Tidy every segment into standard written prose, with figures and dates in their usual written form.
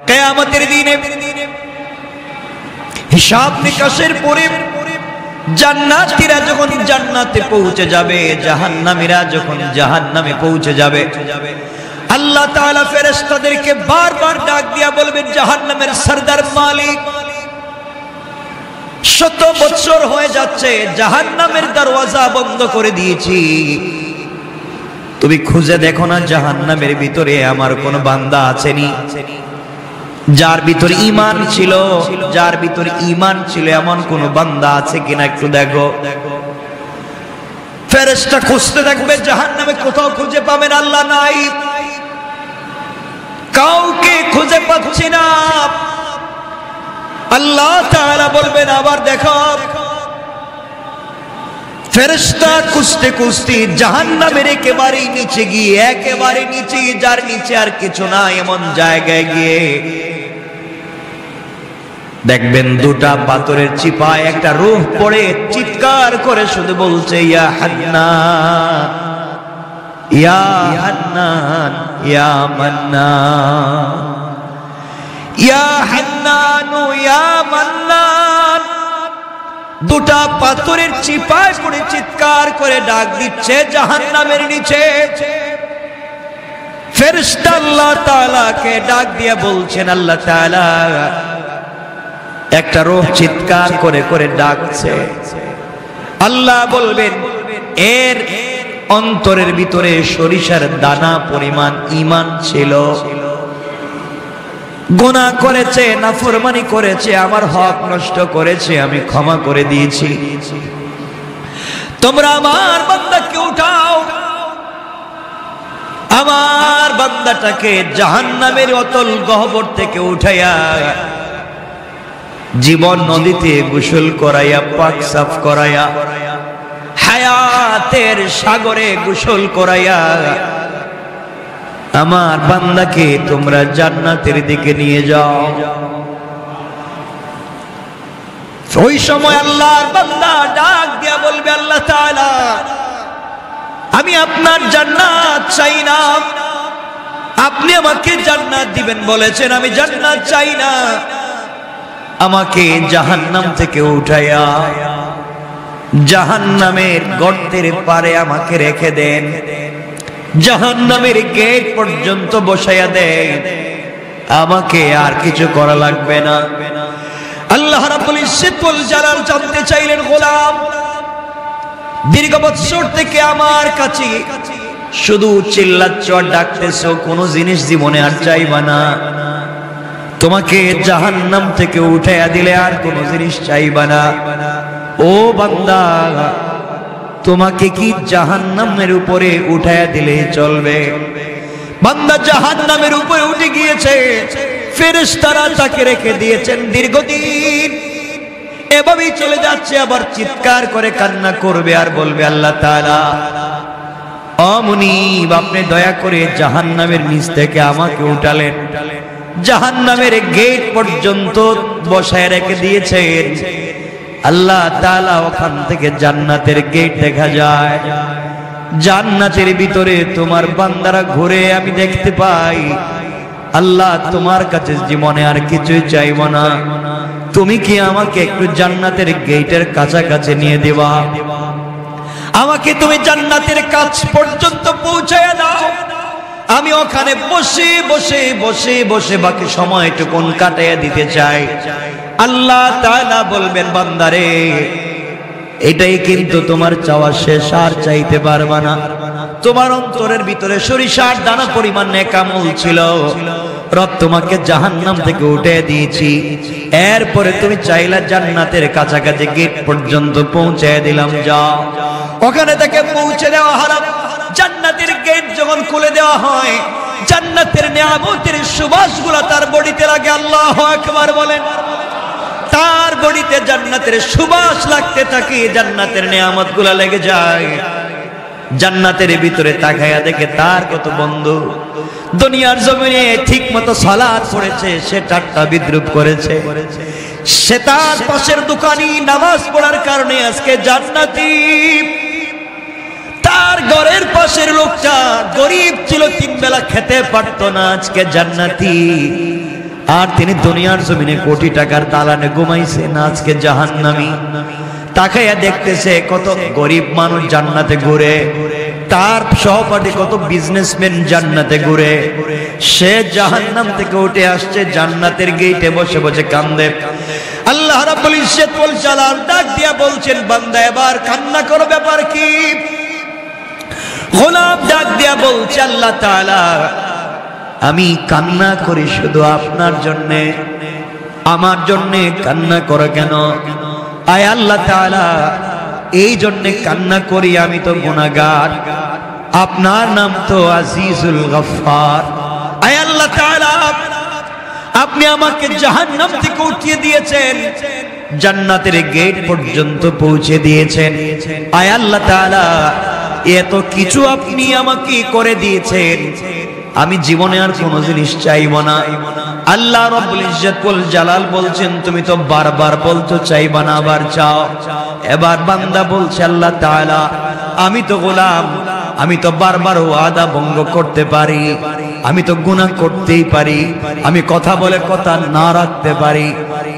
কিয়ামতের দিনে হিসাব নিকাশের পরে জান্নাতীরা যখন জান্নাতে পৌঁছে যাবে, জাহান্নামীরা যখন জাহান্নামে পৌঁছে যাবে, আল্লাহ তাআলা ফেরেশতাদেরকে বারবার ডাক দিয়া বলবেন, জাহান্নামের সরদার মালিক, 100 বছর হয়ে যাচ্ছে জাহান্নামের দরওয়াজা বন্ধ করে দিয়েছি, তুমি খুঁজে দেখো না জাহান্নামের ভিতরে আমার কোন বান্দা আছেনি যার ভিতরে ঈমান ছিল, যার ভিতরে ঈমান ছিল এমন কোন বান্দা আছে কিনা একটু দেখো। ফেরেশতা খুঁজতে থাকবে, জাহান্নামে কোথাও খুঁজে পাবেন আল্লাহ নাই, কাউকে খুঁজে পাচ্ছি না। আল্লাহ তাআলা বলবেন আবার দেখো। ফেরেশতা খুঁজতে খুঁজতে জাহান্নামের একেবারে নিচে গিয়ে, একেবারে নিচে, যার নিচে আর কিছু না এমন জায়গায় গিয়ে দেখবেন দুটা পাথরের চিপায় একটা রূহ পড়ে চিৎকার করে শুধু বলছে, ইয়া হান্নান ইয়া হান্নান ইয়া মান্নান, ইয়া হান্নান ইয়া মান্নান। দুটা পাথরের চিপায় পড়ে চিৎকার করে ডাক দিচ্ছে জাহান্নামের নিচে। ফেরেশতা আল্লাহ তাআলাকে ডাক দিয়ে বলছেন, আল্লাহ তাআলা একটা রূহ চিৎকার করে করে ডাকছে। আল্লাহ বলবেন, এর অন্তরের ভিতরে সরিষার দানা পরিমাণ ঈমান ছিল, গুনাহ করেছে, নাফরমানি করেছে, আমার হক নষ্ট করেছে, আমি ক্ষমা করে দিয়েছি, তোমরা আমার বান্দাকে উঠাও, আমার বান্দাটাকে জাহান্নামের অতল গহ্বর থেকে উঠাইয়া জীবন নদীতে গোসল করাইয়া, পাক সাফ করাইয়া, হায়াতের সাগরে গোসল করাইয়া আমার বান্দাকে তোমরা জান্নাতের দিকে নিয়ে যাও। ওই সময় আল্লাহর বান্দা ডাক দিয়া বলবে, আল্লাহ তাআলা আমি আপনার জান্নাত চাই না, আপনি আমাকে জান্নাত দিবেন বলেছেন, আমি জান্নাত চাই না, আমাকে জাহান্নাম থেকে উঠাইয়া জাহান্নামের গর্তের পারে আমাকে রেখে দেন, জাহান্নামের গেট পর্যন্ত বসাইয়া দেন, আমাকে আর কিছু করা লাগবে না। আল্লাহ রাব্বুল ইজ্জত ওয়াল জালাল জানতে চাইলেন, গোলাম দীর্ঘ বছর থেকে আমার কাছে শুধু চিল্লাচ্ছ আর ডাকতেছো, কোনো জিনিস জীবনে আর চাইবা না, তোমাকে জাহান্নাম থেকে উঠাইয়া দিলে আর কোনো জিনিস চাইবা না, ও বান্দা তোমাকে কি জাহান্নামের উপরে উঠাইয়া দিলে চলবে? বান্দা জাহান্নামের উপরে উঠে গিয়েছে, ফেরেশতারা তাকে রেখে দিয়েছেন দীর্ঘদিন, এভাবেই চলে যাচ্ছে, আবার চিৎকার করে কান্না করবে আর বলবে, আল্লাহ তাআলা ও মুনিব আপনি দয়া করে জাহান্নামের নিচ থেকে আমাকে উঠালেন, জাহান্নামের গেট পর্যন্ত বসায় রেখে দিয়েছেন। আল্লাহ তাআলা ওখান থেকে জান্নাতের গেট দেখা যায়, জান্নাতের ভিতরে তোমার বান্দারা ঘুরে আমি দেখতে পাই। আল্লাহ তোমার কাছে জীবনে আর কিছুই চাইব না, তুমি কি আমাকে একটু জান্নাতের গেটের কাছাকাছি নিয়ে দেবা, আমাকে তুমি জান্নাতের কাছ পর্যন্ত পৌঁছায়া দাও, আমি ওখানে বসে বসে বসে বসে বাকি সময়টুকুন কাটাইয়া দিতে চাই। আল্লাহ তাআলা বলবেন, বান্দারে এটাই কিন্তু তোমার চাওয়া শেষ, আর চাইতে পারবা না, তোমার অন্তরের ভিতরে সরিষার দানা পরিমাণ নেক আমল ছিল, রব তোমাকে জাহান্নাম থেকে উঠে দিয়েছি, এরপরে তুমি চাইলা জান্নাতের কাছাকাছি গেট পর্যন্ত পৌঁছায় দিলাম, যাও ওখানে থেকে পৌঁছে দেওয়া হারাম। জান্নাতের গেট যখন খুলে দেওয়া হয়, জান্নাতের নিয়ামতের সুবাসগুলো তার বডিতে লাগে, আল্লাহু আকবার বলেন, তার বডিতে জান্নাতের সুবাস লাগতে থাকে, জান্নাতের নিয়ামতগুলো লেগে যায়। জান্নাতের ভিতরে তাকায়া দেখে তার কত বন্ধু দুনিয়ার জমিনে ঠিক মতো সালাত পড়েছে, সে ঠাট্টা বিদ্রুপ করেছে, সে তার পাশের দোকানি নামাজ পড়ার কারণে আজকে জান্নাতি, তার ঘরের পাশের লোকটা গরিব ছিল, 3 বেলা খেতে পারতো না, আজকে জান্নাতি। আর তিনি দুনিয়ার জমিনে কোটি টাকার দালানে ঘুমাইছেন, আজকে জাহান্নামী। তাকাইয়া দেখতেছে কত গরিব মানুষ জান্নাতে ঘুরে, তার সহপাঠী কত বিজনেসম্যান জান্নাতে ঘুরে, সে জাহান্নাম থেকে উঠে আসছে, জান্নাতের গেটে বসে বসে কান্দে। আল্লাহ রাব্বুল ইজ্জত ওয়াল জালাল ডাক দিয়া বলছেন, বান্দা এবার কান্না করো, ব্যাপার কি? গোলাম ডাক দিয়া বলছে, আল্লাহ তাআলা আমি কান্না করি শুধু আপনার জন্য, আমার জন্য কান্না করো কেন? আয় আল্লাহ তাআলা এই জন্য কান্না করি, আমি তো গুনাহগার, আপনার নাম তো আজিজুল গফফার। আয় আল্লাহ তাআলা আপনি আমাকে জাহান্নাম থেকে উঠিয়ে দিয়েছেন, জান্নাতের গেট পর্যন্ত পৌঁছে দিয়েছেন। আয় আল্লাহ তাআলা এত কিছু আপনি আমাকে করে দিয়েছেন, আমি জীবনে আর কোনো জিনিস চাইব না। আল্লাহ রাব্বুল ইজ্জত ওয়াল জালাল বলছেন, তুমি তো বারবার বলতো চাইবা না, আবার চাও। এবার বান্দা বলছে, আল্লাহ তাআলা আমি তো গোলাম, আমি তো বারবার ওয়াদা ভঙ্গ করতে পারি, আমি তো গুনাহ করতেই পারি, আমি কথা বলে কথা না রাখতে পারি,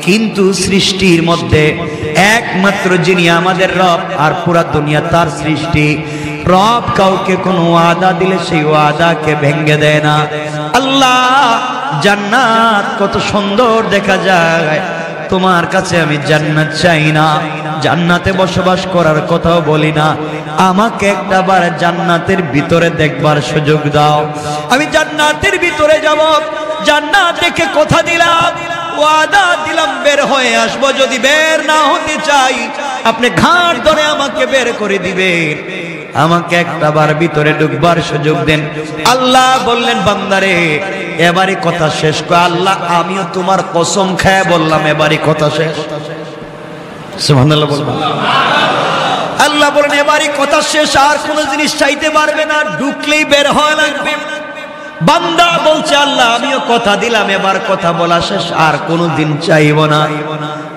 কিন্তু সৃষ্টির মধ্যে একমাত্র যিনি আমাদের রব আর পুরা দুনিয়া তার সৃষ্টি, রব কাউকে কোনো ওয়াদা দিলে সেই ওয়াদাকে ভেঙে দেয় না। আল্লাহ জান্নাত কত সুন্দর দেখা যায়, তোমার কাছে আমি জান্নাত চাই না, জান্নাতে বসবাস করার কথাও বলি না, আমাকে একটাবার জান্নাতের ভিতরে দেখবার সুযোগ দাও, আমি জান্নাতের ভিতরে যাব, জান্নাত দেখে কথা দিলাম, ওয়াদা দিলাম বের হয়ে আসবো, যদি বের না হতে চাই আপনি ঘাট ধরে আমাকে বের করে দিবেন, আমাকে একটাবার ভিতরে ঢুকবার সুযোগ দেন। আল্লাহ বললেন, বান্দারে এবারে কথা শেষ কর। আল্লাহ আমিও তোমার কসম খায় বললাম, এবারে কথা শেষ। সুবহানাল্লাহ বলবেন। আল্লাহ বলেন, এবারে কথা শেষ, আর কোন জিনিস চাইতে পারবে না, ঢুকলেই বের হওয়া লাগবে। বান্দা বলছে, আল্লাহ আমিও কথা দিলাম, এবার কথা বলা শেষ, আর কোনদিন চাইব না।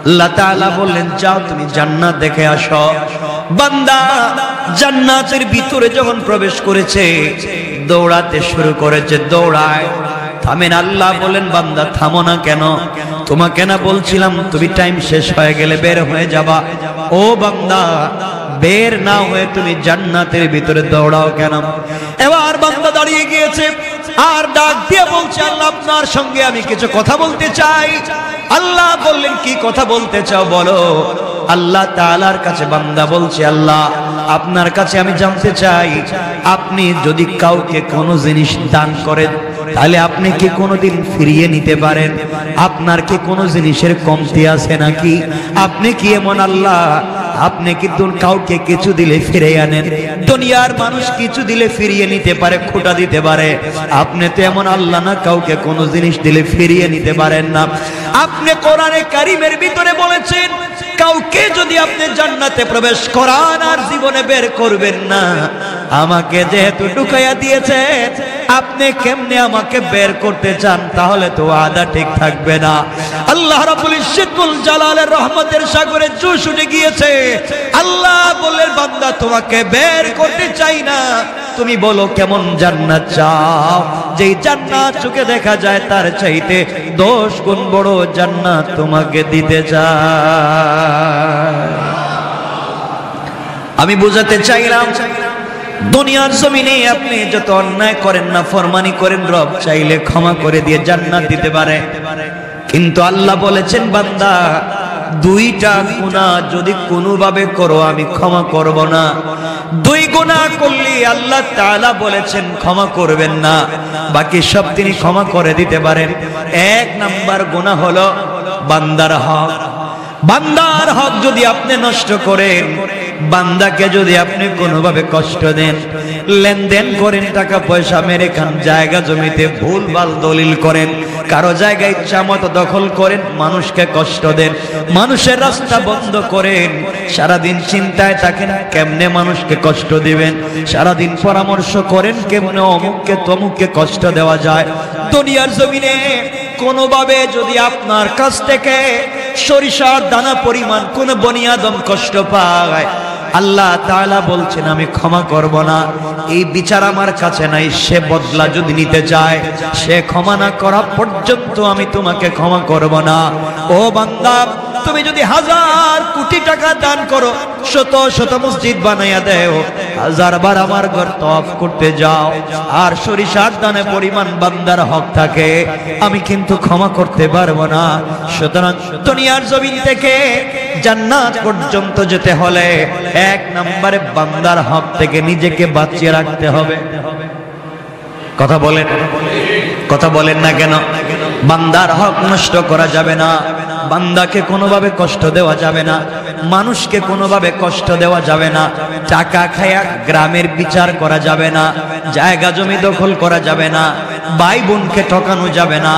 আল্লাহ তাআলা বললেন, যাও তুমি জান্নাত দেখে আসো। বান্দা জান্নাতের ভিতরে যখন প্রবেশ করেছে, দৌড়াতে শুরু করেছে, দৌড়ায়। থামেন। আল্লাহ বলেন, বান্দা থামো না কেন? তোমাকে না বলছিলাম তুমি টাইম শেষ হয়ে গেলে বের হয়ে যাবা? ও বান্দা, বের না হয়ে তুমি জান্নাতের ভিতরে দৌড়াও কেন? এবার বান্দা দাঁড়িয়ে গিয়েছে আর ডাক দিয়ে বলছে, আল্লাহ আপনার সঙ্গে আমি কিছু কথা বলতে চাই। আল্লাহ বললেন, কি কথা বলতে চাও বলো। আল্লাহ তাআলার কাছে বান্দা বলছে, আল্লাহ আপনার কাছে আমি জানতে চাই, আপনি যদি কাউকে কোনো জিনিস দান করেন তাহলে আপনি কি কোনোদিন ফিরিয়ে নিতে পারেন? আপনার কি কোনো জিনিসের কমতি আছে নাকি? আপনি কি এমন আল্লাহ, আপনি কি কাউকে কিছু দিলে ফিরে আনেন? দুনিয়ার মানুষ কিছু দিলে ফিরিয়ে নিতে পারে, খোটা দিতে পারে, আপনি তো এমন আল্লাহ না, কাউকে কোনো জিনিস দিলে ফিরিয়ে নিতে পারেন না। আপনি কোরআনে কারীমের ভিতরে বলেছেন, কাউকে যদি আপনি জান্নাতে প্রবেশ করান আর জীবনে বের করবেন না, আমাকে যেহেতু ঢুকাইয়া দিয়েছে, আপনি কেমনে আমাকে বের করতে চান? তাহলে তো ওয়াদা ঠিক থাকবে না। আল্লাহ রাব্বুল ইজ্জত ওয়াল জালালের রহমতের সাগরে জোশ উঠে গিয়েছে। আল্লাহ বললেন, বান্দা তোমাকে বের করতে চাই না, তুমি বলো কেমন জান্নাত চাও, যেই জান্নাত চোখে দেখা যায় তার চাইতে 10 গুণ বড় জান্নাত তোমাকে দিতে চাই। আমি বুঝাতে চাইলাম, দুনিয়ার জমিনে আপনি যত অন্যায় করেন না, ফরমানি করেন, রব চাইলে ক্ষমা করে দিয়ে জান্নাত দিতে পারে। কিন্তু আল্লাহ বলেছেন, বান্দা দুইটা গুনাহ যদি কোনোভাবে করো আমি ক্ষমা করব না। 2 গুনাহ করলে আল্লাহ তাআলা বলেছেন ক্ষমা করবেন না, বাকি সব তিনি ক্ষমা করে দিতে পারেন। 1 নাম্বার গুনাহ হলো বান্দার হক। বান্দার হক যদি আপনি নষ্ট করেন, বান্দাকে যদি আপনি কোনোভাবে কষ্ট দেন, লেনদেন করেন, টাকা পয়সা মেরে খান, জায়গা জমিতে ভুলভাল দলিল করেন, কারো জায়গা ইচ্ছা মতো দখল করেন, মানুষকে কষ্ট দেন, মানুষের রাস্তা বন্ধ করেন, সারাদিন চিন্তায় থাকেন কেমনে মানুষকে কষ্ট দিবেন, সারাদিন পরামর্শ করেন কেমনে অমুককে তমুককে কষ্ট দেওয়া যায়। দুনিয়ার জমিনে কোনোভাবে যদি আপনার কাছ থেকে সরিষার দানা পরিমাণ কোন বনি আদম কষ্ট পায়, আল্লাহ তাআলা বলছেন আমি ক্ষমা করব না। এই বিচার আমার কাছে নাই। সে বদলা যদি নিতে চায়, সে ক্ষমা না করা পর্যন্ত আমি তোমাকে ক্ষমা করব না। ও বান্দা, তুমি যদি 1000 কোটি টাকা দান করো, শত শত মসজিদ বানাইয়া দেও, 1000 বার আমার ঘর তওয়াফ করতে যাও, আর সরিষার দানে পরিমাণ বান্দার হক থাকে, আমি কিন্তু ক্ষমা করতে পারবো না। সুতরাং দুনিয়ার জমিন থেকে জান্নাত পর্যন্ত যেতে হলে 1 নম্বরে বান্দার হক থেকে নিজেকে বাঁচিয়ে রাখতে হবে। কথা বলেন না কেন? বান্দার হক নষ্ট করা যাবে না, বান্দাকে কোনোভাবে কষ্ট দেওয়া যাবে না, মানুষকে কোনোভাবে কষ্ট দেওয়া যাবে না, টাকা খায়া গ্রামের বিচার করা যাবে না, জায়গা জমি দখল করা যাবে না, ভাই বোনকে ঠকানো যাবে না,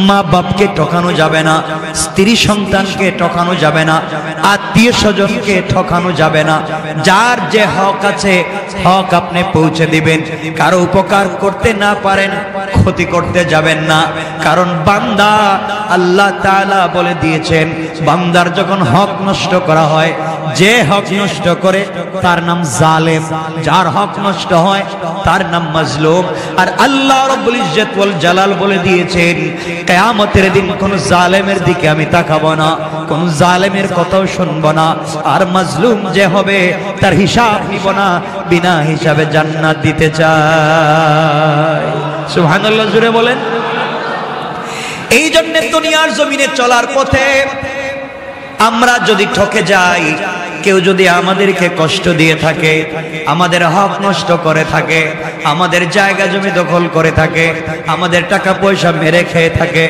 মা বাপকে ঠকানো যাবে না, স্ত্রী সন্তানকে ঠকানো যাবে না, আত্মীয় স্বজনকে ঠকানো যাবে না। যার যে হক আছে হক আপনি পৌঁছে দিবেন। কারো উপকার করতে না পারেন, ক্ষতি করতে যাবেন না। কারণ বান্দা, আল্লাহ তাআলা বলে দিয়েছেন, বান্দার যখন হক নষ্ট করা হয়, যে হক নষ্ট করে তার নাম জালেম, যার হক নষ্ট হয় তার নাম মাজলুম। আর আল্লাহ রাব্বুল ইজ্জত ওয়াল জালাল বলে দিয়েছেন, কিয়ামতের দিন কোন জালেমের দিকে আমি তাকাবো না, কোন জালেমের কথাও শুনবো না, আর মাজলুম যে হবে তার হিসাব নিব না, বিনা হিসাবে জান্নাত দিতে চাই। সুবহানাল্লাহ, জোরে বলেন। এই জন্য দুনিয়ার জমিনে চলার পথে আমরা যদি ঠকে যাই, কেউ যদি আমাদেরকে কষ্ট দিয়ে থাকে, আমাদের হক নষ্ট করে থাকে, আমাদের জায়গা জমি দখল করে থাকে, আমাদের টাকা পয়সা মেরে খেয়ে থাকে,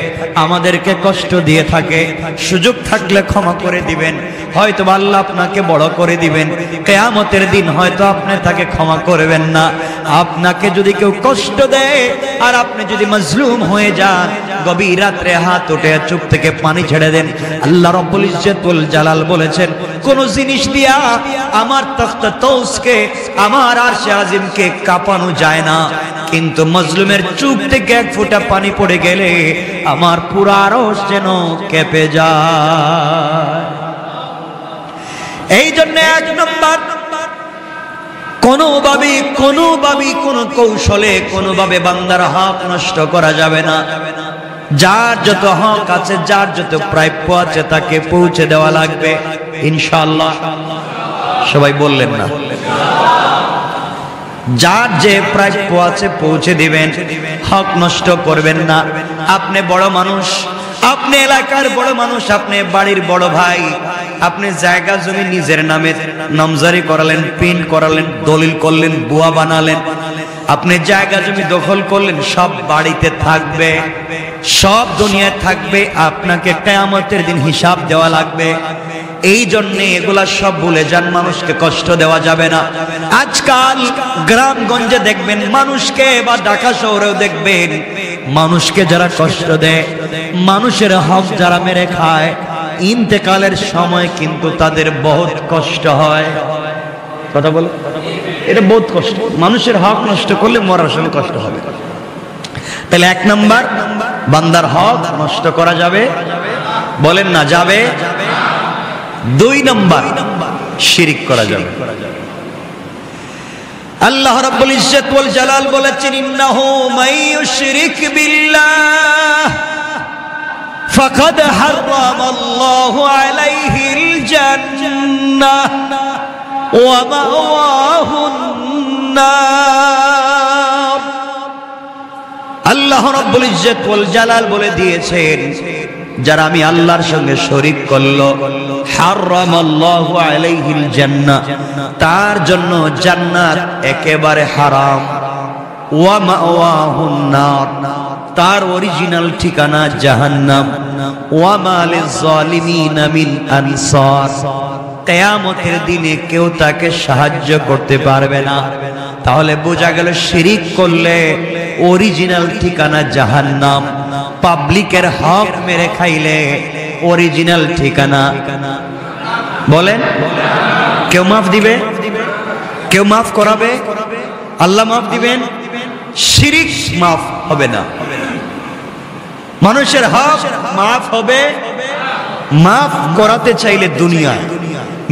আমাদেরকে কষ্ট দিয়ে থাকে, সুযোগ থাকলে ক্ষমা করে দিবেন। হয়তো আল্লাহ আপনাকে বড় করে দিবেন, কিয়ামতের দিন হয়তো আপনি তাকে ক্ষমা করবেন না। আপনাকে যদি কেউ কষ্ট দেয় আর আপনি যদি মাজলুম হয়ে যান, গভীর রাত্রে হাত উঠে চুপ থেকে পানি ছেড়ে দেন। আল্লাহ রাব্বুল ইজ্জত ওয়াল জালাল বলেছেন, কোন জিনিস দিয়া আমার তখত তৌসকে, আমার আরশে আজিমকে কাঁপানো যায় না, কিন্তু মাজলুমের চুপ থেকে 1 ফোঁটা পানি পড়ে গেলে আমার পুরো আরশ যেন কেঁপে যায়। এই জন্য 1 নম্বর, কোনোভাবে কোনো কৌশলে কোনোভাবে বান্দার হক নষ্ট করা যাবে না। যার যত হক আছে, যার যত প্রাপ্য আছে তাকে পৌঁছে দেওয়া লাগবে ইনশাআল্লাহ। সবাই বললেন না? যার যে প্রাপ্য আছে পৌঁছে দিবেন, হক নষ্ট করবেন না। আপনি বড় মানুষ, আপনি এলাকার বড় মানুষ, আপনি বাড়ির বড় ভাই, আপনি জায়গা জমি নিজের নামে নামজারি করালেন, প্রিন্ট করালেন, দলিল করলেন, বুয়া বানালেন, আপনি জায়গা জমি দখল করলেন, সব বাড়িতে থাকবে, সব দুনিয়ায় থাকবে, আপনাকে কিয়ামতের দিন হিসাব দেওয়া লাগবে। এই জন্য এগুলা সব ভুলে যান, মানুষকে কষ্ট দেওয়া যাবে না। আজকাল গ্রামগঞ্জে দেখবেন মানুষকে, বা ঢাকা শহরেও দেখবেন মানুষকে যারা কষ্ট দেয়, মানুষের হক যারা মেরে খায়, ইন্তেকালের সময় কিন্তু তাদের বহুত কষ্ট হয়। কথা বলো, এটা বহুত কষ্ট। মানুষের হক নষ্ট করলে মরার সময় কষ্ট হবে। তাহলে 1 নাম্বার, বান্দার হক নষ্ট করা যাবে, বলেন না যাবে। 2 নাম্বার, শিরিক করা যাবে। আল্লাহ রাব্বুল ইজ্জত ওয়াল জালাল বলেছেন, ইন্নাহু মাইয়ুশরিক বিল্লাহ ফাকাদ হারামাল্লাহু আলাইহিল জান্নাহ ওয়া মাওয়াহুন নার। আল্লাহ রাব্বুল ইজ্জত ওয়াল জালাল বলে দিয়েছেন, যারা আমি আল্লাহর সঙ্গে শরীক করলো, হারামাল্লাহু আলাইহিল জান্নাহ, তার জন্য জান্নাত একেবারে হারাম। ওয়া মাওয়াহুন নার, তার অরিজিনাল ঠিকানা জাহান্নাম। ওয়া মা লিয-যালিমিনা মিন আনসার, কিয়ামতের দিনে কেউ তাকে সাহায্য করতে পারবে না। তাহলে বোঝা গেল শিরিক করলে অরিজিনাল ঠিকানা জাহান্নাম, পাবলিকের হক মেরে খাইলে অরিজিনাল ঠিকানা, বলেন কেউ মাফ দিবে? কেউ মাফ করাবে? আল্লাহ মাফ দিবেন? শিরিক মাফ হবে না। মানুষের হক মাফ হবে, মাফ করাতে চাইলে দুনিয়ায়,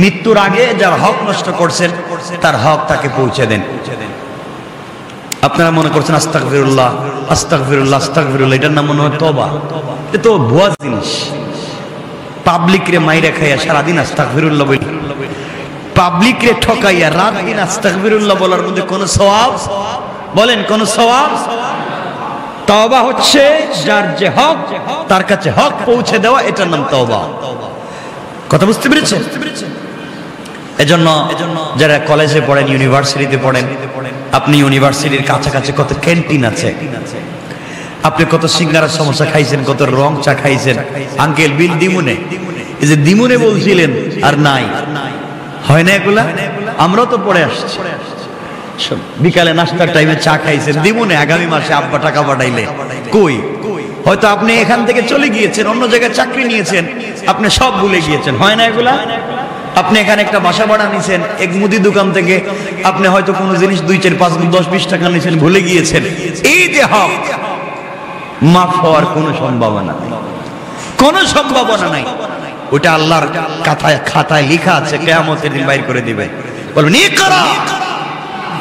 মৃত্যুর আগে যার হক নষ্ট করছেন তার হক তাকে পৌঁছে দেন। আপনারা মনে করছেন আস্তাগফিরুল্লাহ আস্তাগফিরুল্লাহ আস্তাগফিরুল্লাহ, এটার নাম মনে হয় তওবা। এটা তো ভুয়া জিনিস। পাবলিক রে মাইরা খাইয়া সারাদিন আস্তাগফিরুল্লাহ বলি, পাবলিক রে ঠকাইয়া রাত দিন আস্তাগফিরুল্লাহ বলার মধ্যে কোন সওয়াব? বলেন কোন সওয়াব? তওবা হচ্ছে যার যে হক তার কাছে হক পৌঁছে দেওয়া, এটার নাম তওবা। কথা বুঝতে পেরেছেন? এজন্য যারা কলেজে পড়েন, ইউনিভার্সিটিতে পড়েন, আপনি ইউনিভার্সিটির কাছাকাছি কত ক্যান্টিন আছে, আপনি কত সিঙ্গারা সমোসা খাইছেন, কত রং চা খাইছেন। আঙ্কেল বিল দিমুনে, এই যে দিমুনে বলছিলেন আর নাই, হয় না এগুলা? আমরাও তো পড়ে আসছি। বিকালে নাস্তার টাইমে চা খাইছেন দিমুনে, আগামী মাসে আব্বা টাকা পাঠাইলে কই? হয়তো আপনি এখান থেকে চলে গিয়েছেন, অন্য জায়গায় চাকরি নিয়েছেন, আপনি সব ভুলে গিয়েছেন, হয় না এগুলা? আপনি এখানে একটা বাসা ভাড়া নিয়েছেন, এক মুদি দোকান থেকে আপনি হয়তো কোনো জিনিস 2, 4, 5, 10, 20 টাকা নিয়েছেন, ভুলে গিয়েছেন। এই যে হক, মাফ হওয়ার কোনো সম্ভাবনা নেই, কোনো সম্ভাবনা নাই। ওটা আল্লাহর খাতায় লেখা আছে, কিয়ামতের দিন বাইর করে দিবে। বলুন ইকরা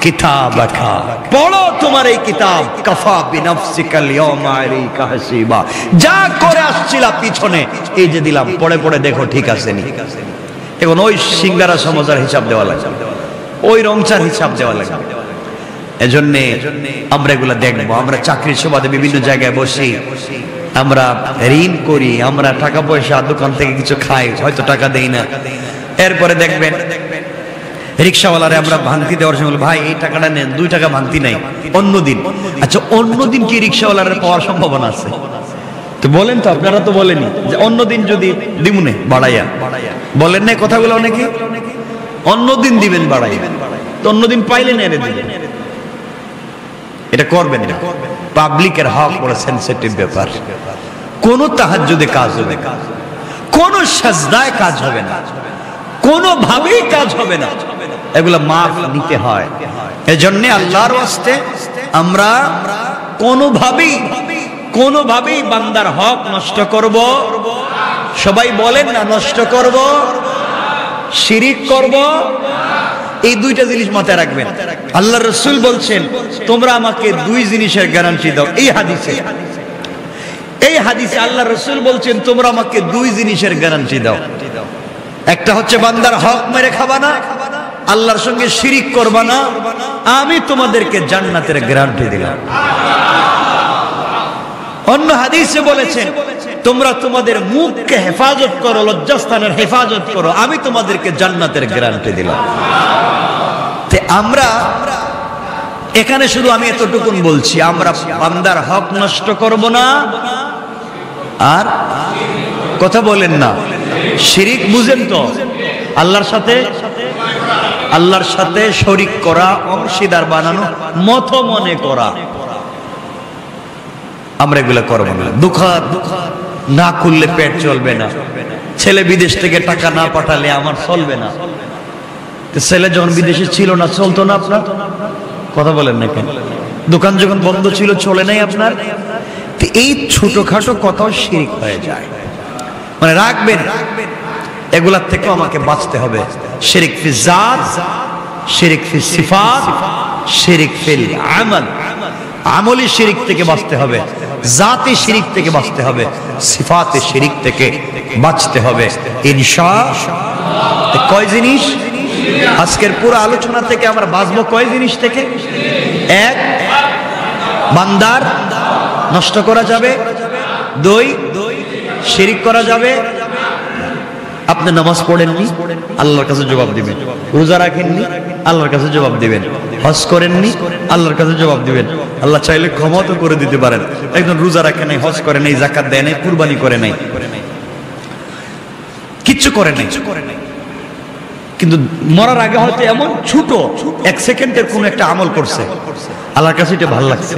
কিতাবাকা, পড়ো তোমার এই কিতাব, কাফা বিনাফসিকাল ইয়াওমা আলাইকা হাসিবা। যা করে আসছিলা পিছনে, এই যে দিলাম, পড়ে পড়ে দেখো ঠিক আছে নি। এখন ওই সিঙ্গারা সমোসার হিসাব দেওয়া লাগবে, ওই রংচার হিসাব দেওয়া লাগবে। এজন্যে আমরা এগুলা দেখবো। আমরা চাকরির সুবাদে বিভিন্ন জায়গায় বসি, আমরা ঋণ করি, আমরা টাকা পয়সা দোকান থেকে কিছু খাই, হয়তো টাকা দেই না। এরপরে দেখবেন রিক্সাওয়ালারে আমরা ভাঙতি দেওয়ার সময়, ভাই এই টাকাটা নেন, 2 টাকা ভাঙতি নাই অন্যদিন। আচ্ছা অন্যদিন কি রিক্সাওয়ালারে পাওয়ার সম্ভাবনা আছে? তো বলেন তো, আপনারা তো বলেনি যে অন্যদিন যদি দিমুনে বাড়াইয়া, বলেন না কথাগুলো অনেকে, অন্যদিন দিবেন বাড়াইয়া, তো অন্যদিন পাইলে নেড়ে দিবেন। এটা করবেন না। পাবলিকের হক বড় সেনসিটিভ ব্যাপার। কোন তাহাজ্জুদে কাজ হবে না, কোন সাজদায় কাজ হবে না, কোনো ভাবেই কাজ হবে না, এগুলা মাফ নিতে হয়। এজন্য আল্লাহর ওয়াস্তে আমরা কোনোভাবেই বান্দার হক নষ্ট করব, সবাই বলেন না, নষ্ট করব, শিরিক করব, এই 2টা জিনিস মাথায় রাখবেন। আল্লাহর রাসূল বলছেন তোমরা আমাকে 2 জিনিসের গ্যারান্টি দাও। এই হাদিসে আল্লাহর রাসূল বলছেন তোমরা আমাকে 2 জিনিসের গ্যারান্টি দাও। একটা হচ্ছে বান্দার হক মেরে খাবা না, আল্লাহর সঙ্গে শিরিক করবা না, আমি তোমাদেরকে জান্নাতের গ্যারান্টি দিলাম। অন্য হাদিসে বলেছেন তোমরা তোমাদের মুখকে হেফাজত করো, লজ্জাস্থানের হেফাজত করো, আমি তোমাদেরকে জান্নাতের গ্যারান্টি দিলাম। তে আমরা এখানে শুধু আমি এতটুকুন বলছি, আমরা বান্দার হক নষ্ট করব না, আর কথা বলেন না শিরিক বুঝেন তো, আল্লাহর সাথে শরীক করা, অংশীদার বানানো, মত মনে করা, আমরা এগুলো করবো না। দুঃখ না করলে পেট চলবে না, ছেলে বিদেশ থেকে টাকা না পাঠালে আমার চলবে না। ছেলে যখন বিদেশে ছিল না, চলতো না আপনার? কথা বলেন না কেন? দোকান যখন বন্ধ ছিল, চলে নাই আপনার? এই ছোটখাটো কথাও শিরিক হয়ে যায়। মানে রাখবেন, এগুলার থেকেও আমাকে বাঁচতে হবে। শিরিক ফি জাত, শিরিক ফি সিফাত, শিরিক ফিল আমাল। আমলি শিরিক থেকে বাঁচতে হবে, জাতি শিরিক থেকে বাঁচতে হবে, সিফাতে শিরিক থেকে বাঁচতে হবে ইনশাআল্লাহ। কয় জিনিস? আজকের পুরো আলোচনা থেকে আমরা বাঁচবো কয় জিনিস থেকে? 1, বান্দার নষ্ট করা যাবে। 2, শিরিক করা যাবে। আপনি নামাজ পড়েননি, আল্লাহর কাছে জবাব দিবেন। রোজা রাখেননি, আল্লাহর কাছে জবাব দিবেন। হজ করেননি, আল্লাহর কাছে জবাব দিবেন। আল্লাহ চাইলে ক্ষমা তো করে দিতে পারেন। একজন রোজা রাখে নাই, হজ করে নাই, যাকাত দেয় নাই, কুরবানি করে নাই, কিচ্ছু করে নাই, কিন্তু মরার আগে হয়তো এমন ছোট 1 সেকেন্ডের কোন একটা আমল করছে, আল্লাহর কাছে এটা ভালো লাগছে।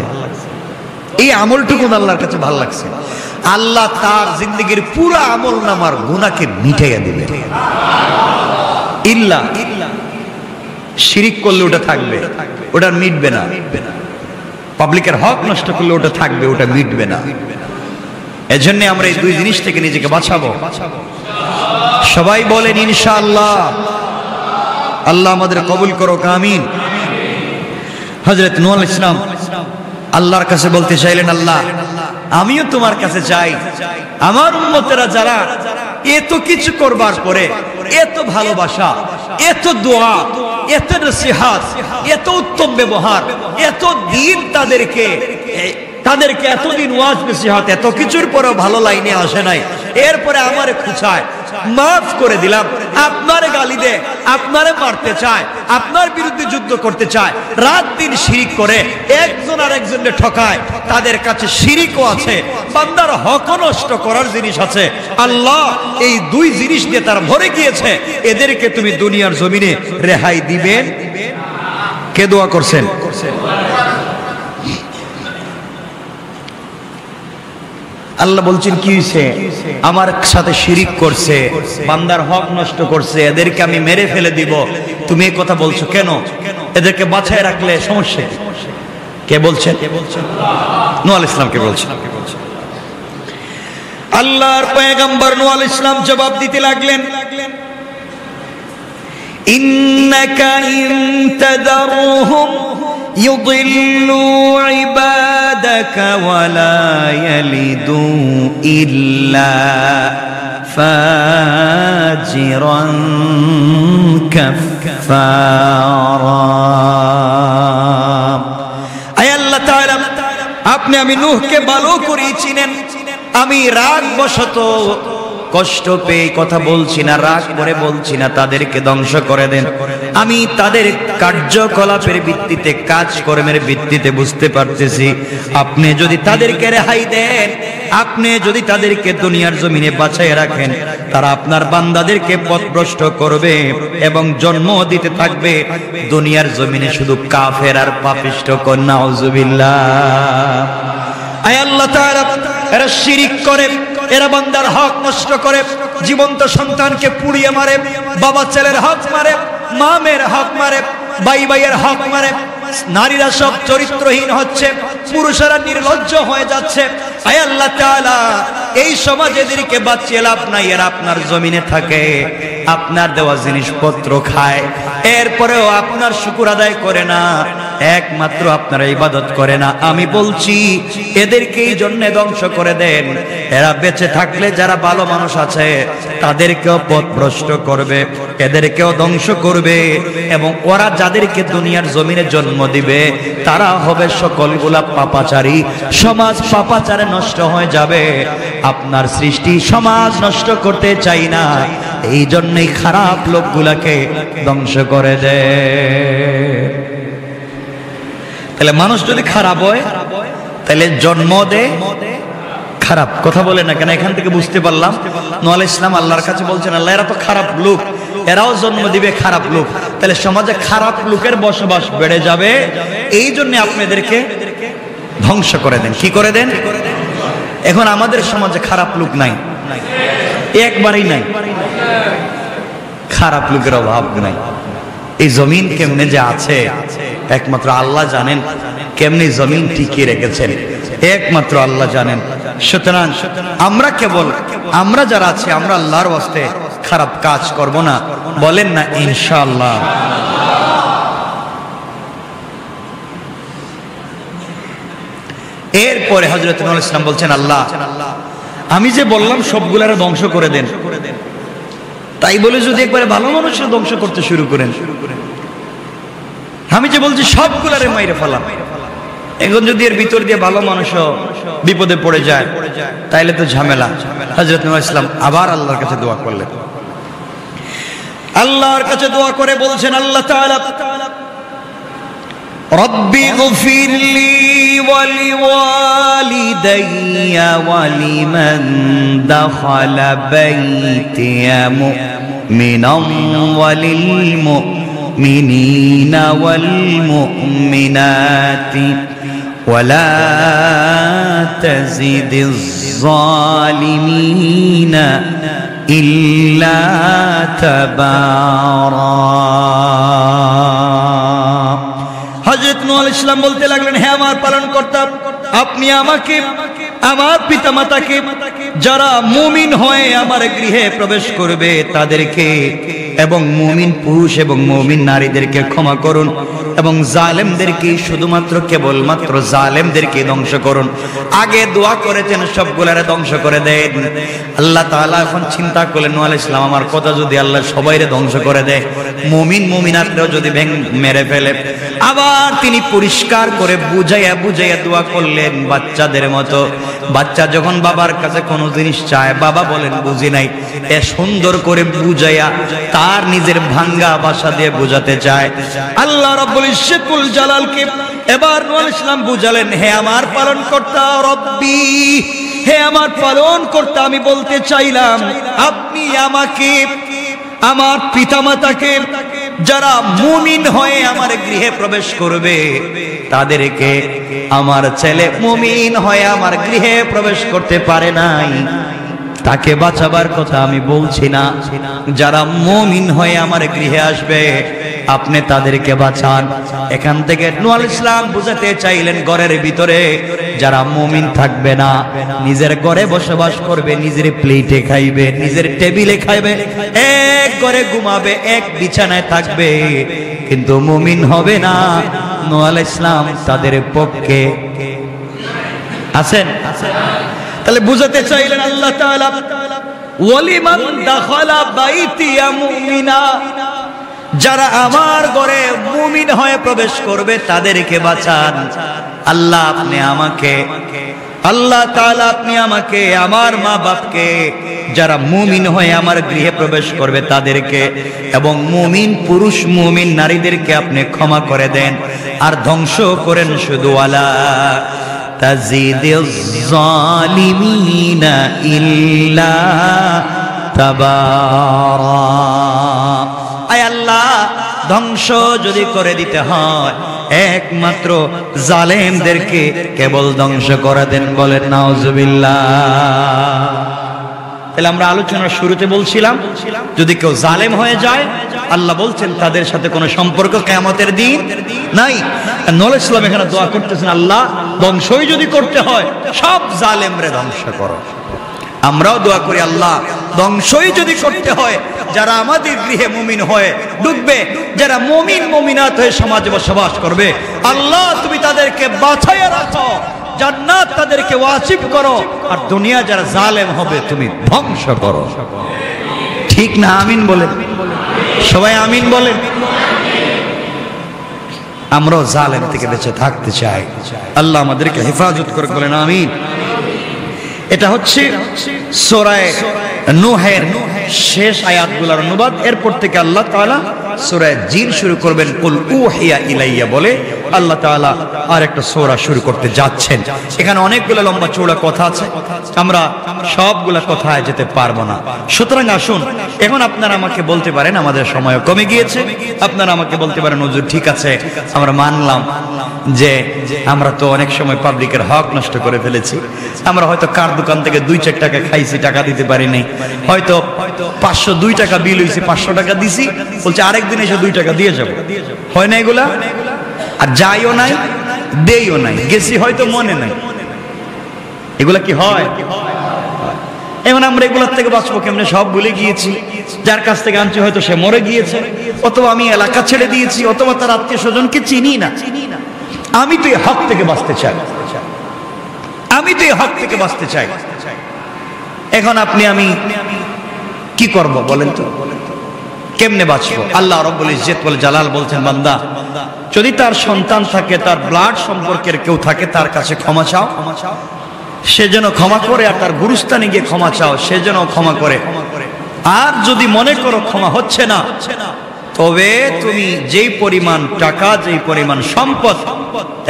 এই আমলটুকু আল্লাহর কাছে ভালো লাগছে, আল্লাহ তার জিন্দগির পুরো আমল নামার গুনাহকে মিটাইয়া দিবে। ইল্লা শিরিক করলে ওটা থাকবে, ওটা মিটবে না। পাবলিকের হক নষ্ট করলে ওটা থাকবে, ওটা মিটবে না। এজন্য আমরা এই দুই জিনিস থেকে নিজেকে বাঁচাবো। সবাই বলেন ইনশাআল্লাহ। আল্লাহ আমাদের কবুল করুক, আমিন। হযরত নূহ আলাইহিস সালাম আল্লাহর কাছে বলতে চাইলেন, আল্লাহ আমিও তোমার কাছে চাই, আমার উম্মতেরা যারা এত কিছু করবার পরে এত ভালোবাসা, এত দোয়া, এত নসিহত, এত উত্তম ব্যবহার, এত দিন তাদেরকে এতদিন ওয়াজ নসিহত এত কিছুর পরেও ভালো লাইনে আসে নাই, এরপরে আমারে খুঁচায়, মাফ করে দিলাম, আপনারে গালি দে, আপনারে মারতে চায়, আপনার বিরুদ্ধে যুদ্ধ করতে চায়, রাত দিন শিরিক করে, একজন আর একজনকে ঠকায়, তাদের কাছে শিরিকও আছে, বান্দার হক নষ্ট করার জিনিস আছে। আল্লাহ এই দুই জিনিস দিয়ে তারা ভরে গিয়েছে, এদেরকে তুমি দুনিয়ার জমিনে রেহাই দিবেন? কে দোয়া করছেন? আল্লাহ বলছেন কি হয়েছে? আমার সাথে শিরিক করছে, বান্দার হক নষ্ট করছে, এদেরকে আমি মেরে ফেলে দিব। তুমি এই কথা বলছো কেন? এদেরকে বাঁচায় রাখলে সমস্যা। কে বলছেন? নূহ আলাইহিস সালাম কে বলছেন? আল্লাহর পয়গম্বর নূহ আলাইহিস সালাম জবাব দিতে লাগলেন, ইন্নাকা ইন তাদারহুম ইউদিল্লু ইবাদাকা ওয়ালা ইয়ালিদু ইল্লা ফাজিরান কাফফারা। আয় আল্লাহ তাআলা, আপনি আমি নূহকে ভালো করে চিনেন। আমি রাগ বশত কষ্ট পেয়ে কথা বলছি না, রাগ করে বলছি না তাদেরকে ধ্বংস করে দেন। আমি তাদের কার্যকলাপের ভিত্তিতে, কাজকর্মের ভিত্তিতে বুঝতে পারতেছি আপনি যদি তাদেরকে রেহাই দেন, আপনি যদি তাদেরকে দুনিয়ার জমিনে বাঁচায় রাখেন, তারা আপনার বান্দাদেরকে পথভ্রষ্ট করবে এবং জন্ম দিতে থাকবে দুনিয়ার জমিনে শুধু কাফের আর পাপিষ্ঠ। নাউজুবিল্লাহ। আয় আল্লাহ তাআলা, এরা শিরিক করে, এরা বান্দার হক নষ্ট করে, জীবন্ত সন্তানকে পুড়িয়ে মারে, বাবা ছেলের হক মারে, মা মেয়ের হক মারে, ভাই ভাইয়ের হক মারে, নারীরা সব চরিত্রহীন হচ্ছে, পুরুষেরা নির্লজ্জ হয়ে যাচ্ছে। আয় আল্লাহ তাআলা, এই সমাজ এদেরকে বাঁচিয়ে লাভ নাই, এরা আপনার জমিনে থাকে, আপনার দেওয়া জিনিসপত্র খায়, এরপরেও আপনার শুকর আদায় করে না, একমাত্র আপনার ইবাদত করে না। আমি বলছি এদেরকে এই জন্য ধ্বংস করে দেন, এরা বেঁচে থাকলে যারা ভালো মানুষ আছে তাদেরকেও পথভ্রষ্ট করবে, এদেরকেও ধ্বংস করবে, এবং ওরা যাদেরকে দুনিয়ার জমিনে জন্ম দিবে তারা হবে সকলগুলা পাপাচারী। সমাজ পাপাচারে নষ্ট হয়ে যাবে। আপনার সৃষ্টি সমাজ নষ্ট করতে চাই না, এই জন্যই খারাপ লোকগুলাকে ধ্বংস করে দেয়। তাহলে মানুষ যদি খারাপ হয় তাহলে জন্ম দেয় খারাপ। কথা বলে না কেন? এখান থেকে বুঝতে পারলাম নূহ আলাইহিস সালাম আল্লাহর কাছে বলছেন, আল্লাহ এরা তো খারাপ লোক, এরাও জন্ম দিবে খারাপ লোক, তাহলে সমাজে খারাপ লোকের বসবাস বেড়ে যাবে, এই জন্য আপনি এদেরকে ধ্বংস করে দেন। কি করে দেন? এখন আমাদের সমাজে খারাপ লোক নাই, একবারই নাই, খারাপ লোকের অভাব নাই। এই জমিন কেমনে যে আছে একমাত্র আল্লাহ জানেন, কেমনি জমিন টিকিয়ে রেখেছেন একমাত্র আল্লাহ জানেন। সুতরাং আমরা কেবল, আমরা যারা আছি, আমরা আল্লাহর ওয়াস্তে খারাপ কাজ করব না, বলেন না ইনশাআল্লাহ। এরপরে হযরত নূহ আলাইহিস সালাম বলছেন, আল্লাহ আমি যে বললাম সবগুলারে ধ্বংস করে দেন, তাই বলে যদি একবারে ভালো মানুষের ধ্বংস করতে শুরু করেন, আমি যে বলছি সবগুলারে মাইরে ফেলাম, এখন যদি এর ভিতর দিয়ে ভালো মানুষও বিপদে পড়ে যায় তাইলে তো ঝামেলা। হযরত নূহ আলাইহিস সালাম আবার আল্লাহর কাছে দোয়া করলেন। আল্লাহর কাছে দোয়া করে বলছেন, আল্লাহ তাআলা রব্বি গফিরলি ওয়া লিওয়ালিদাইয়া ওয়া লিমান দাখালা বাইতিয়া মুমিনান ওয়া লিল মুমিনিনা ওয়াল মুমিনাতি ওয়া লা তাজিদিজ যালিমিনা ইল্লা তাবারা। হযরত নূহ আলাইহিস সালাম বলতে লাগলেন, হে আমার পালনকর্তা, আপনি আমাকে আমার পিতামাতাকে যারা মুমিন হয়ে আমার গৃহে প্রবেশ করবে তাদেরকে এবং মুমিন পুরুষ এবং মুমিন নারীদেরকে ক্ষমা করুন এবং জালেমদেরকে শুধুমাত্র কেবলমাত্র জালেমদেরকে ধ্বংস করুন। আগে দোয়া করেছেন সবগুলারে ধ্বংস করে দেন। আল্লাহ তাআলা এখন চিন্তা করলেন নূহ আলাইহিস সালাম আমার কথা যদি আল্লাহ সবাইরে ধ্বংস করে দেয়, মুমিন মুমিনাতরাও যদি মেরে ফেলে, আবার তিনি পরিষ্কার করে বুঝাইয়া বুঝাইয়া দোয়া করলেন বাচ্চাদের মতো। বাচ্চা যখন বাবার কাছে কোনো জিনিস চায়, বাবা বলেন বুঝি নাই, এ সুন্দর করে বুঝাইয়া তার নিজের ভাঙ্গা ভাষা দিয়ে বোঝাতে চায়। আল্লাহ রাব্বুল ইজ্জতুল জালালকে এবার নূহ আলাইহিস সালাম বুঝালেন, হে আমার পালনকর্তা রব্বি, হে আমার পালনকর্তা, আমি বলতে চাইলাম আপনি আমাকে আমার পিতামাতাকে যারা মুমিন হয়ে আমার গৃহে প্রবেশ করবে তাদেরকে, আমার ছেলে মুমিন হয়ে আমার গৃহে প্রবেশ করতে পারে নাই, তাকে বাঁচাবার কথা আমি বলছি না। যারা মুমিন হয়ে আমার গৃহে আসবে আপনি তাদেরকে বাঁচান। এখান থেকে নূহ আলাইহিস সালাম বুঝাতে চাইলেন ঘরের ভিতরে যারা মুমিন থাকবে না, নিজের ঘরে বসবাস করবে, নিজের প্লেটে খাইবে, নিজের টেবিলে খাইবে, এক ঘরে ঘুমাবে, এক বিছানায় থাকবে, কিন্তু মুমিন হবে না। নূহ আলাইহিস সালাম তাদের পক্ষে আছেন। তাহলে বুঝাতে চাইলেন আল্লাহ তাআলা, ওয়ালিমান দাখালা বাইতিয়া মুমিনা, যারা আমার ঘরে মুমিন হয়ে প্রবেশ করবে তাদেরকে বাঁচান। আল্লাহ আপনি আমাকে, আল্লাহ তাআলা আপনি আমাকে, আমার মা বাপকে, যারা মুমিন হয়ে আমার গৃহে প্রবেশ করবে তাদেরকে এবং মুমিন পুরুষ মুমিন নারীদেরকে আপনি ক্ষমা করে দেন আর ধ্বংস করেন শুধু ওয়ালা তাজিদিজ জালিমিনা ইল্লা তাবারা। আয় আল্লাহ, ধ্বংস যদি করে দিতে হয় একমাত্র জালেমদেরকে কেবল ধ্বংস করে দেন, বলেন নাউজুবিল্লাহ। তাহলে আমরা আলোচনার শুরুতে বলছিলাম যদি কেউ জালেম হয়ে যায় আল্লাহ বলছেন তাদের সাথে কোনো সম্পর্ক কিয়ামতের দিন নাই। নূহ আলাইহিস সালাম এখানে দোয়া করতেছেন, আল্লাহ ধ্বংসই যদি করতে হয় সব জালেমরে ধ্বংস করো। আমরাও দোয়া করি আল্লাহ ধ্বংসই যদি করতে হয় যারা আমাদের গৃহে মুমিন হয়ে ঢুকবে, যারা মুমিন মুমিনাত হয়ে সমাজে বসবাস করবে, আল্লাহ তুমি তাদেরকে বাঁচাইয়া রাখো, জান্নাত তাদেরকে ওয়াজিব করো, আর দুনিয়া যারা জালেম হবে তুমি ধ্বংস করো। ঠিক না? আমিন বলেন সবাই, আমিন বলেন। আমরাও জালেম থেকে বেঁচে থাকতে চাই, আল্লাহ আমাদেরকে হেফাজত করে, বলেন আমিন। এটা হচ্ছে সূরা নূহের শেষ আয়াতগুলোর অনুবাদ। এরপর থেকে আল্লাহ তাআলা সূরা জিন শুরু করবেন, কুল উহিয়া ইলাইয়া বলে আল্লাহ তাআলা আর একটা সূরা শুরু করতে যাচ্ছেন। এখানে অনেকগুলো লম্বা চৌড়া কথা আছে, আমরা সবগুলা কথায় যেতে পারবো না। সুতরাং আসুন, এখন আপনারা আমাকে বলতে পারেন, আমাদের সময় কমে গিয়েছে, আপনারা আমাকে বলতে পারেন হুজুর ঠিক আছে আমরা মানলাম যে আমরা তো অনেক সময় পাবলিকের হক নষ্ট করে ফেলেছি, আমরা হয়তো কার দোকান থেকে 2-4 টাকা খাইছি, টাকা দিতে পারি নাই, হয়তো 502 টাকা বিল হয়েছে, 500 টাকা দিছি, বলছে আরেকদিন এসে 2 টাকা দিয়ে যাবো। হয় না এগুলা? আর যাইও নাই দেইও নাই, গেছি হয়তো মনে নাই, এগুলা কি হয়? এখন আমরা এগুলোর থেকে বাঁচবো কেমনে? সব ভুলে গিয়েছি, যার কাছ থেকে আনছি হয়তো সে মরে গিয়েছে, অথবা আমি এলাকা ছেড়ে দিয়েছি, অথবা তার আত্মীয় স্বজনকে চিনি না। আমি তো এই হক থেকে বাঁচতে চাই, আমি তো এই হক থেকে বাঁচতে চাই। এখন আপনি আমি কি করব বলেন তো? কেমনে বাঁচবো? আল্লাহ রাব্বুল ইজ্জত ওয়াল জালাল বলছেন, বান্দা যদি তার সন্তান থাকে, তার ব্লাড সম্পর্কের কেউ থাকে, তার কাছে ক্ষমা চাও, সে যেন ক্ষমা করে, আর তার গুরুস্থানে গিয়ে ক্ষমা চাও, সে যেন ক্ষমা করে। আর যদি মনে করো ক্ষমা হচ্ছে না, তবে তুমি যেই পরিমাণ টাকা, যেই পরিমাণ সম্পদ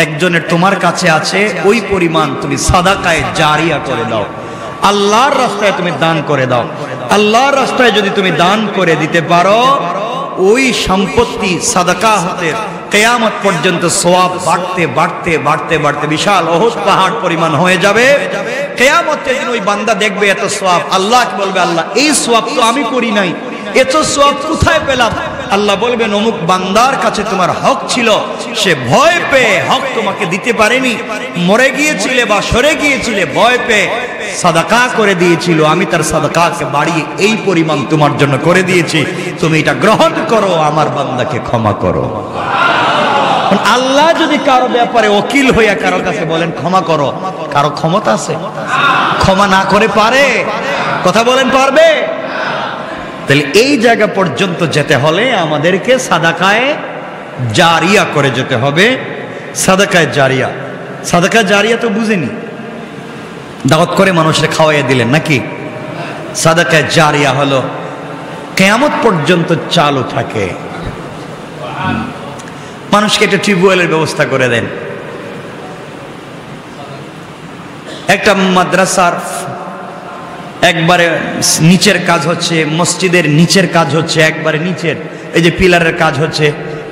একজনের তোমার কাছে আছে, ওই পরিমাণ তুমি সাদাকায়ে জারিয়া করে দাও, আল্লাহর রাস্তায় তুমি দান করে দাও। আল্লাহর রাস্তায় যদি তুমি দান করে দিতে পারো, ওই সম্পত্তি সাদাকা হতে কিয়ামত পর্যন্ত সওয়াব বাড়তে বাড়তে বাড়তে বাড়তে বিশাল উহুদ পাহাড় পরিমাণ হয়ে যাবে। কিয়ামতের দিন ওই বান্দা দেখবে এত সওয়াব, আল্লাহকে বলবে, আল্লাহ এই সওয়াব তো আমি করি নাই, এত সওয়াব কোথায় পেলাম? আল্লাহ বলবেন অমুক বান্দার কাছে তোমার হক ছিল, সে ভয় পেয়ে হক তোমাকে দিতে পারেনি, মরে গিয়েছিলে বা সরে গিয়েছিলে, ভয় পেয়ে সাদাকা করে দিয়েছিল, আমি তার সাদাকাকে বাড়িয়ে এই পরিমাণ তোমার জন্য করে দিয়েছি, তুমি এটা গ্রহণ করো, আমার বান্দাকে ক্ষমা করো। আল্লাহ যদি কারো ব্যাপারে ওকিল হইয়া কারো কাছে বলেন ক্ষমা করো, কারো ক্ষমতা আছে? ক্ষমা না করে পারে? কথা বলেন পারবে? তাহলে এই জায়গা পর্যন্ত যেতে হলে আমাদেরকে সাদাকায়ে জারিয়া করে যেতে হবে। সাদাকায়ে জারিয়া, সাদাকা জারিয়া তো বুঝেনি, দাওয়াত করে মানুষের খাওয়াইয়া দিলেন নাকি? সাদাকায়ে জারিয়া হলো কিয়ামত পর্যন্ত চালু থাকে। মানুষকে একটা টিউবওয়েলের ব্যবস্থা করে দেন, একটা মাদ্রাসার একবারে নিচের কাজ হচ্ছে, মসজিদের নিচের কাজ হচ্ছে, একবারে নিচের এই যে পিলারের কাজ হচ্ছে,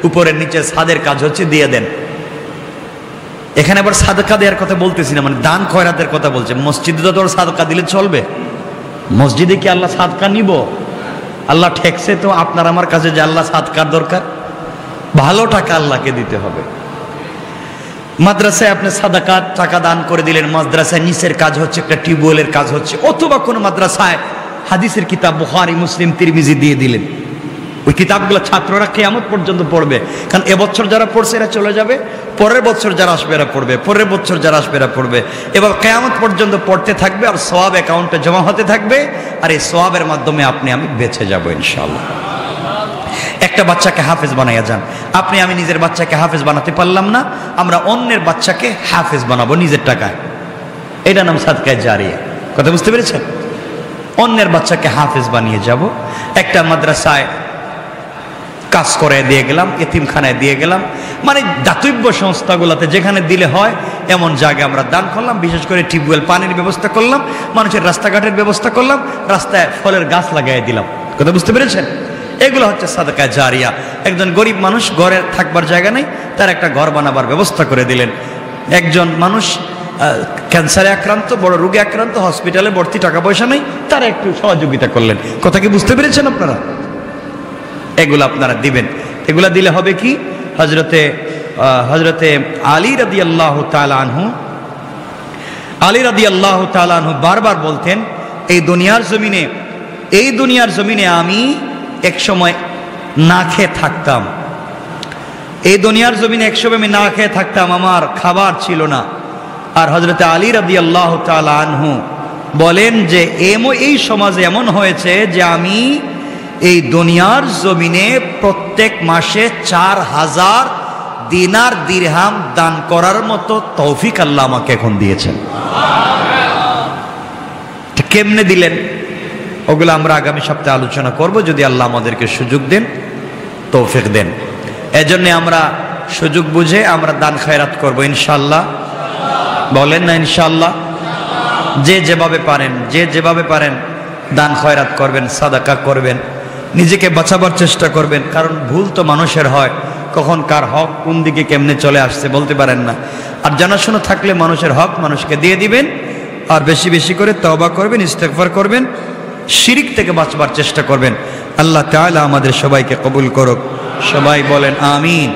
উপরের নিচে ছাদের কাজ হচ্ছে, দিয়ে দেন। এখানে আবার সাদকা দেওয়ার কথা বলতেছি না, মানে দান খয়রাতের কথা বলছে। মসজিদে তো তোর সাদকা দিলে চলবে? মসজিদে কি আল্লাহ সাদকা নিব? আল্লাহ ঠেকছে তো আপনার আমার কাছে যে আল্লাহ সাদকার দরকার? ভালো টাকা আল্লাহকে দিতে হবে। মাদ্রাসায় আপনি সাদাকাত টাকা দান করে দিলেন, মাদ্রাসায় নিচের কাজ হচ্ছে, একটা টিউবওয়েলের কাজ হচ্ছে, অথবা কোনো মাদ্রাসায় হাদিসের কিতাব বুখারী, মুসলিম, তিরমিজি দিয়ে দিলেন। ওই কিতাবগুলো ছাত্ররা কিয়ামত পর্যন্ত পড়বে, কারণ এবছর যারা পড়ছে এরা চলে যাবে, পরের বছর যারা আসবে এরা পড়বে, পরের বছর যারা আসবে এরা পড়বে, এবার কিয়ামত পর্যন্ত পড়তে থাকবে, আর সওয়াব অ্যাকাউন্টে জমা হতে থাকবে, আর এই সওয়াবের মাধ্যমে আপনি আমি বেঁচে যাব ইনশাআল্লাহ। একটা বাচ্চাকে হাফেজ বানাইয়া যান। আপনি আমি নিজের বাচ্চাকে হাফেজ বানাতে পারলাম না, আমরা অন্যের বাচ্চাকে হাফেজ বানাবো নিজের টাকায়, এটা নাম সাদকায়ে জারিয়া। কথা বুঝতে পেরেছেন? অন্যের বাচ্চাকে হাফেজ বানিয়ে যাব। একটা মাদ্রাসায় কাজ করে দিয়ে গেলাম, এতিমখানায় দিয়ে গেলাম, মানে দাতব্য সংস্থাগুলোতে যেখানে দিলে হয় এমন জায়গায় আমরা দান করলাম। বিশেষ করে টিউবওয়েল, পানির ব্যবস্থা করলাম, মানুষের রাস্তাঘাটের ব্যবস্থা করলাম, রাস্তায় ফলের গাছ লাগাই দিলাম। কথা বুঝতে পেরেছেন? এগুলো হচ্ছে সাদাকায়ে জারিয়া। একজন গরিব মানুষ, ঘরে থাকবার জায়গা নেই, তার একটা ঘর বানাবার ব্যবস্থা করে দিলেন। একজন মানুষ ক্যান্সারে আক্রান্ত, বড় রোগে আক্রান্ত, হসপিটালে ভর্তি, টাকা পয়সা নেই, তারা একটু সহযোগিতা করলেন। কথা কি বুঝতে পেরেছেন আপনারা? এগুলো আপনারা দিবেন। এগুলা দিলে হবে কি? হজরতে আলী রাদিয়াল্লাহু তাআলা আনহু, আলী রাদিয়াল্লাহু তাআলা আনহু বারবার বলতেন, এই দুনিয়ার জমিনে আমি এক সময় না খেয়ে থাকতাম, এই দুনিয়ার জমিনে এক সময় আমি না খেয়ে থাকতাম, আমার খাবার ছিল না। আর হযরতে আলী রাদিয়াল্লাহু তাআলা আনহু বলেন যে এই সমাজে এমন হয়েছে যে আমি এই দুনিয়ার জমিনে প্রত্যেক মাসে 4000 দিনার দিরহাম দান করার মতো তৌফিক আল্লাহ আমাকে এখন দিয়েছেন। কেমনে দিলেন ওগুলো আমরা আগামী সপ্তাহে আলোচনা করব, যদি আল্লাহ আমাদেরকে সুযোগ দেন, তৌফিক দেন। এজন্য আমরা সুযোগ বুঝে আমরা দান খয়রাত করব ইনশাআল্লাহ। বলেন না ইনশাআল্লাহ? যে যেভাবে পারেন দান খয়রাত করবেন, সাদাকা করবেন, নিজেকে বাঁচাবার চেষ্টা করবেন। কারণ ভুল তো মানুষের হয়, কখন কার হক কোন দিকে কেমনে চলে আসছে বলতে পারেন না। আর জানাশোনা থাকলে মানুষের হক মানুষকে দিয়ে দিবেন, আর বেশি বেশি করে তওবা করবেন, ইস্তেগফার করবেন, শিরিক থেকে বাঁচবার চেষ্টা করবেন। আল্লাহ তাআলা আমাদের সবাইকে কবুল করুক। সবাই বলেন আমিন।